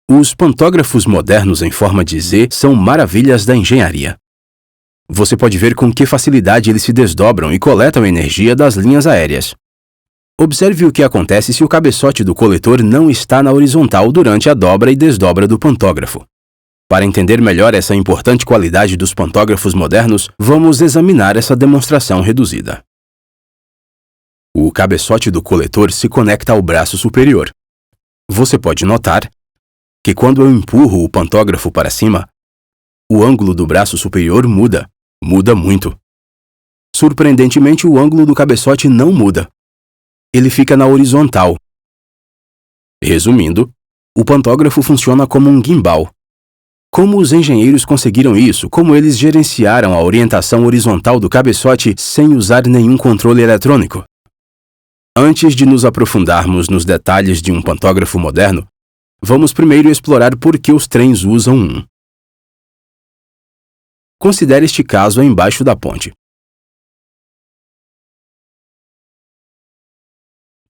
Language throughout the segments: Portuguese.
Os pantógrafos modernos em forma de Z são maravilhas da engenharia. Você pode ver com que facilidade eles se desdobram e coletam energia das linhas aéreas. Observe o que acontece se o cabeçote do coletor não está na horizontal durante a dobra e desdobra do pantógrafo. Para entender melhor essa importante qualidade dos pantógrafos modernos, vamos examinar essa demonstração reduzida. O cabeçote do coletor se conecta ao braço superior. Você pode notar que quando eu empurro o pantógrafo para cima, o ângulo do braço superior muda muito. Surpreendentemente, o ângulo do cabeçote não muda. Ele fica na horizontal. Resumindo, o pantógrafo funciona como um gimbal. Como os engenheiros conseguiram isso? Como eles gerenciaram a orientação horizontal do cabeçote sem usar nenhum controle eletrônico? Antes de nos aprofundarmos nos detalhes de um pantógrafo moderno, vamos primeiro explorar por que os trens usam um. Considere este caso embaixo da ponte.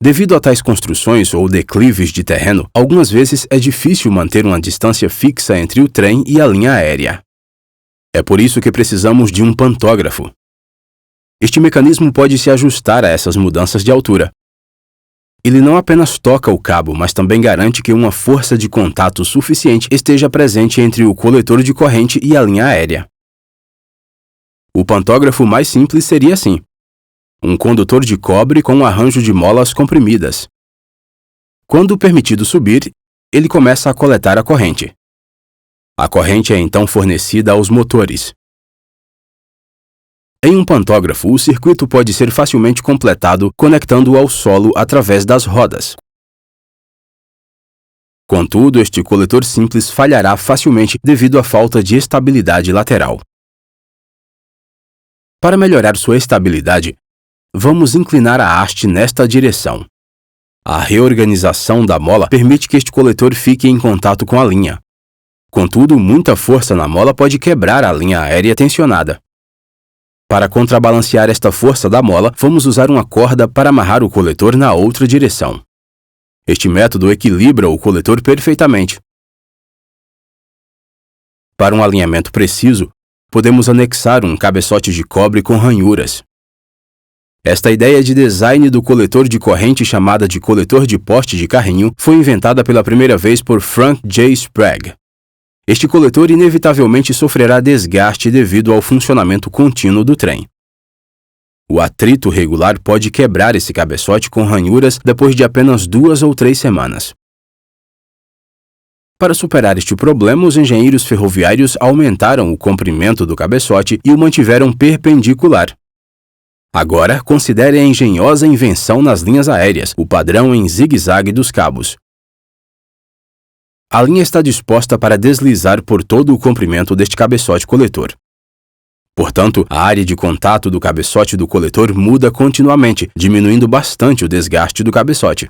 Devido a tais construções ou declives de terreno, algumas vezes é difícil manter uma distância fixa entre o trem e a linha aérea. É por isso que precisamos de um pantógrafo. Este mecanismo pode se ajustar a essas mudanças de altura. Ele não apenas toca o cabo, mas também garante que uma força de contato suficiente esteja presente entre o coletor de corrente e a linha aérea. O pantógrafo mais simples seria assim: um condutor de cobre com um arranjo de molas comprimidas. Quando permitido subir, ele começa a coletar a corrente. A corrente é então fornecida aos motores. Em um pantógrafo, o circuito pode ser facilmente completado conectando-o ao solo através das rodas. Contudo, este coletor simples falhará facilmente devido à falta de estabilidade lateral. Para melhorar sua estabilidade, vamos inclinar a haste nesta direção. A reorganização da mola permite que este coletor fique em contato com a linha. Contudo, muita força na mola pode quebrar a linha aérea tensionada. Para contrabalancear esta força da mola, vamos usar uma corda para amarrar o coletor na outra direção. Este método equilibra o coletor perfeitamente. Para um alinhamento preciso, podemos anexar um cabeçote de cobre com ranhuras. Esta ideia de design do coletor de corrente, chamada de coletor de poste de carrinho, foi inventada pela primeira vez por Frank J. Sprague. Este coletor inevitavelmente sofrerá desgaste devido ao funcionamento contínuo do trem. O atrito regular pode quebrar esse cabeçote com ranhuras depois de apenas 2 ou 3 semanas. Para superar este problema, os engenheiros ferroviários aumentaram o comprimento do cabeçote e o mantiveram perpendicular. Agora, considere a engenhosa invenção nas linhas aéreas, o padrão em zigue-zague dos cabos. A linha está disposta para deslizar por todo o comprimento deste cabeçote coletor. Portanto, a área de contato do cabeçote do coletor muda continuamente, diminuindo bastante o desgaste do cabeçote.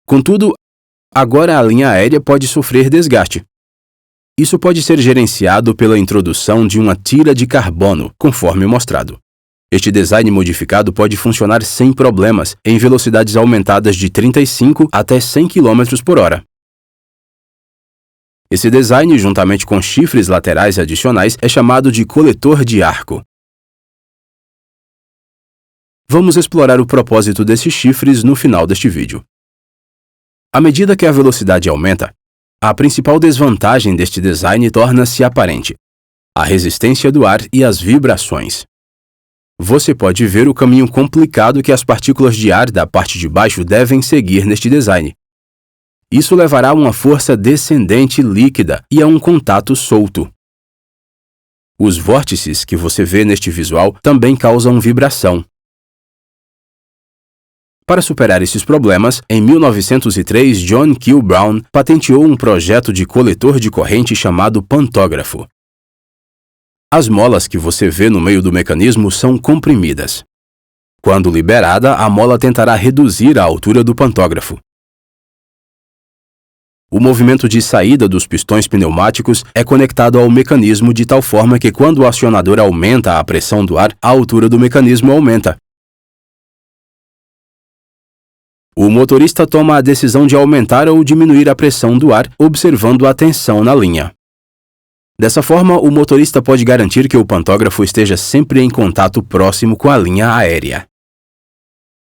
Contudo, agora a linha aérea pode sofrer desgaste. Isso pode ser gerenciado pela introdução de uma tira de carbono, conforme mostrado. Este design modificado pode funcionar sem problemas, em velocidades aumentadas de 35 até 100 km por hora. Esse design, juntamente com chifres laterais adicionais, é chamado de coletor de arco. Vamos explorar o propósito desses chifres no final deste vídeo. À medida que a velocidade aumenta, a principal desvantagem deste design torna-se aparente: a resistência do ar e as vibrações. Você pode ver o caminho complicado que as partículas de ar da parte de baixo devem seguir neste design. Isso levará a uma força descendente líquida e a um contato solto. Os vórtices que você vê neste visual também causam vibração. Para superar esses problemas, em 1903, John Q. Brown patenteou um projeto de coletor de corrente chamado pantógrafo. As molas que você vê no meio do mecanismo são comprimidas. Quando liberada, a mola tentará reduzir a altura do pantógrafo. O movimento de saída dos pistões pneumáticos é conectado ao mecanismo de tal forma que quando o acionador aumenta a pressão do ar, a altura do mecanismo aumenta. O motorista toma a decisão de aumentar ou diminuir a pressão do ar, observando a tensão na linha. Dessa forma, o motorista pode garantir que o pantógrafo esteja sempre em contato próximo com a linha aérea.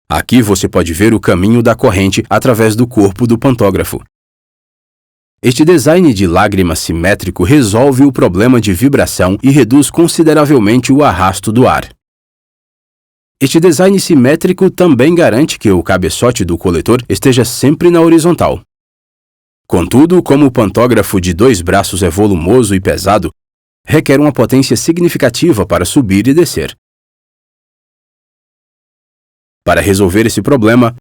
Aqui você pode ver o caminho da corrente através do corpo do pantógrafo. Este design de lágrima simétrico resolve o problema de vibração e reduz consideravelmente o arrasto do ar. Este design simétrico também garante que o cabeçote do coletor esteja sempre na horizontal. Contudo, como o pantógrafo de 2 braços é volumoso e pesado, requer uma potência significativa para subir e descer. Para resolver esse problema,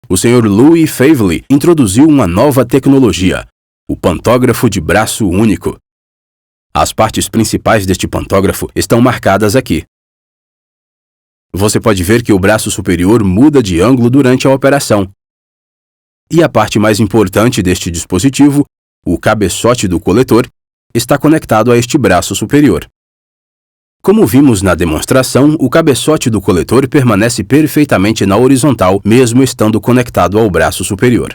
o Sr. Louis Faiveley introduziu uma nova tecnologia, o pantógrafo de braço único. As partes principais deste pantógrafo estão marcadas aqui. Você pode ver que o braço superior muda de ângulo durante a operação. E a parte mais importante deste dispositivo, o cabeçote do coletor, está conectado a este braço superior. Como vimos na demonstração, o cabeçote do coletor permanece perfeitamente na horizontal, mesmo estando conectado ao braço superior.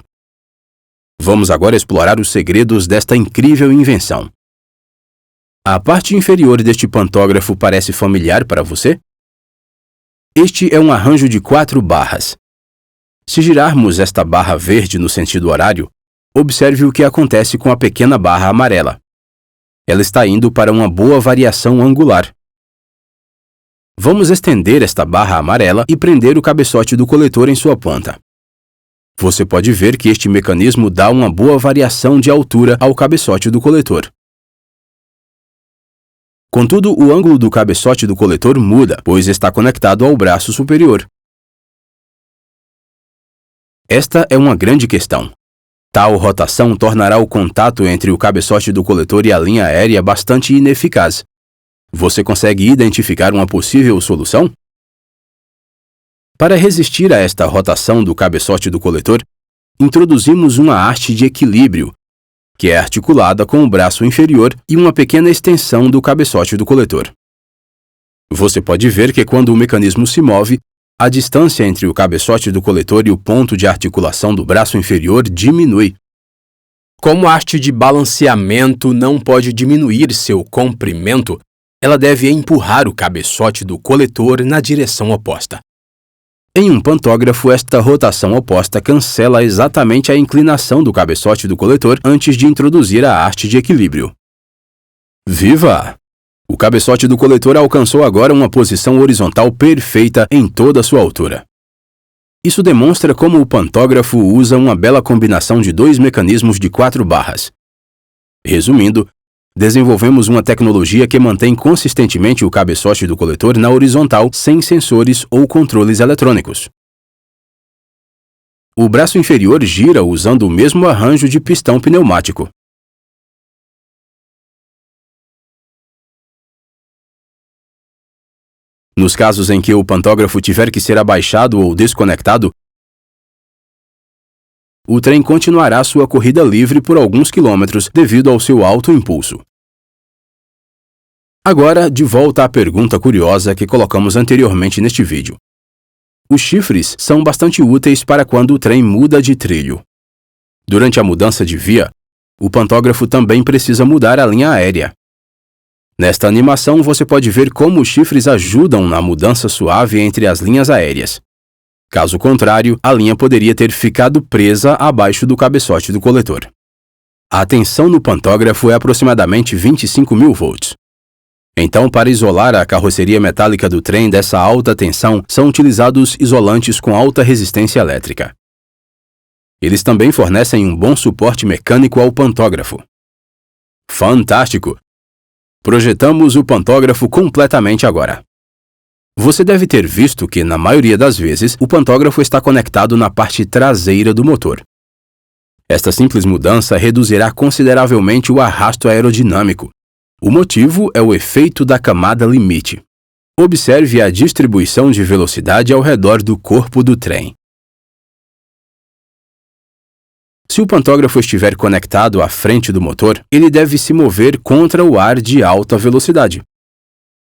Vamos agora explorar os segredos desta incrível invenção. A parte inferior deste pantógrafo parece familiar para você? Este é um arranjo de 4 barras. Se girarmos esta barra verde no sentido horário, observe o que acontece com a pequena barra amarela. Ela está indo para uma boa variação angular. Vamos estender esta barra amarela e prender o cabeçote do coletor em sua ponta. Você pode ver que este mecanismo dá uma boa variação de altura ao cabeçote do coletor. Contudo, o ângulo do cabeçote do coletor muda, pois está conectado ao braço superior. Esta é uma grande questão. Tal rotação tornará o contato entre o cabeçote do coletor e a linha aérea bastante ineficaz. Você consegue identificar uma possível solução? Para resistir a esta rotação do cabeçote do coletor, introduzimos uma haste de equilíbrio, que é articulada com o braço inferior e uma pequena extensão do cabeçote do coletor. Você pode ver que quando o mecanismo se move, a distância entre o cabeçote do coletor e o ponto de articulação do braço inferior diminui. Como a haste de balanceamento não pode diminuir seu comprimento, ela deve empurrar o cabeçote do coletor na direção oposta. Em um pantógrafo, esta rotação oposta cancela exatamente a inclinação do cabeçote do coletor antes de introduzir a haste de equilíbrio. Viva! O cabeçote do coletor alcançou agora uma posição horizontal perfeita em toda a sua altura. Isso demonstra como o pantógrafo usa uma bela combinação de 2 mecanismos de 4 barras. Resumindo, desenvolvemos uma tecnologia que mantém consistentemente o cabeçote do coletor na horizontal sem sensores ou controles eletrônicos. O braço inferior gira usando o mesmo arranjo de pistão pneumático. Nos casos em que o pantógrafo tiver que ser abaixado ou desconectado, o trem continuará sua corrida livre por alguns quilômetros devido ao seu alto impulso. Agora, de volta à pergunta curiosa que colocamos anteriormente neste vídeo. Os chifres são bastante úteis para quando o trem muda de trilho. Durante a mudança de via, o pantógrafo também precisa mudar a linha aérea. Nesta animação, você pode ver como os chifres ajudam na mudança suave entre as linhas aéreas. Caso contrário, a linha poderia ter ficado presa abaixo do cabeçote do coletor. A tensão no pantógrafo é aproximadamente 25.000 volts. Então, para isolar a carroceria metálica do trem dessa alta tensão, são utilizados isolantes com alta resistência elétrica. Eles também fornecem um bom suporte mecânico ao pantógrafo. Fantástico! Projetamos o pantógrafo completamente agora. Você deve ter visto que, na maioria das vezes, o pantógrafo está conectado na parte traseira do motor. Esta simples mudança reduzirá consideravelmente o arrasto aerodinâmico. O motivo é o efeito da camada limite. Observe a distribuição de velocidade ao redor do corpo do trem. Se o pantógrafo estiver conectado à frente do motor, ele deve se mover contra o ar de alta velocidade.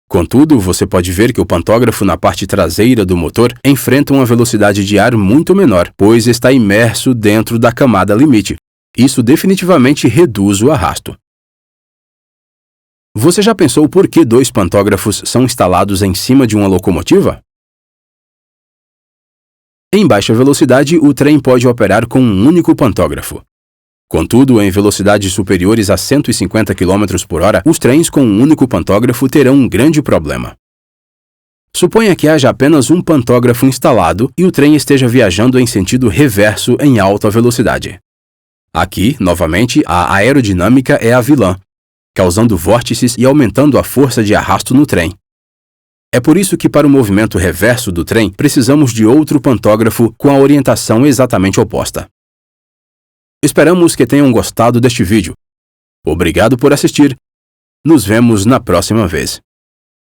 Contudo, você pode ver que o pantógrafo na parte traseira do motor enfrenta uma velocidade de ar muito menor, pois está imerso dentro da camada limite. Isso definitivamente reduz o arrasto. Você já pensou por que 2 pantógrafos são instalados em cima de uma locomotiva? Em baixa velocidade, o trem pode operar com um único pantógrafo. Contudo, em velocidades superiores a 150 km por hora, os trens com um único pantógrafo terão um grande problema. Suponha que haja apenas um pantógrafo instalado e o trem esteja viajando em sentido reverso em alta velocidade. Aqui, novamente, a aerodinâmica é a vilã, causando vórtices e aumentando a força de arrasto no trem. É por isso que, para o movimento reverso do trem, precisamos de outro pantógrafo com a orientação exatamente oposta. Esperamos que tenham gostado deste vídeo. Obrigado por assistir. Nos vemos na próxima vez.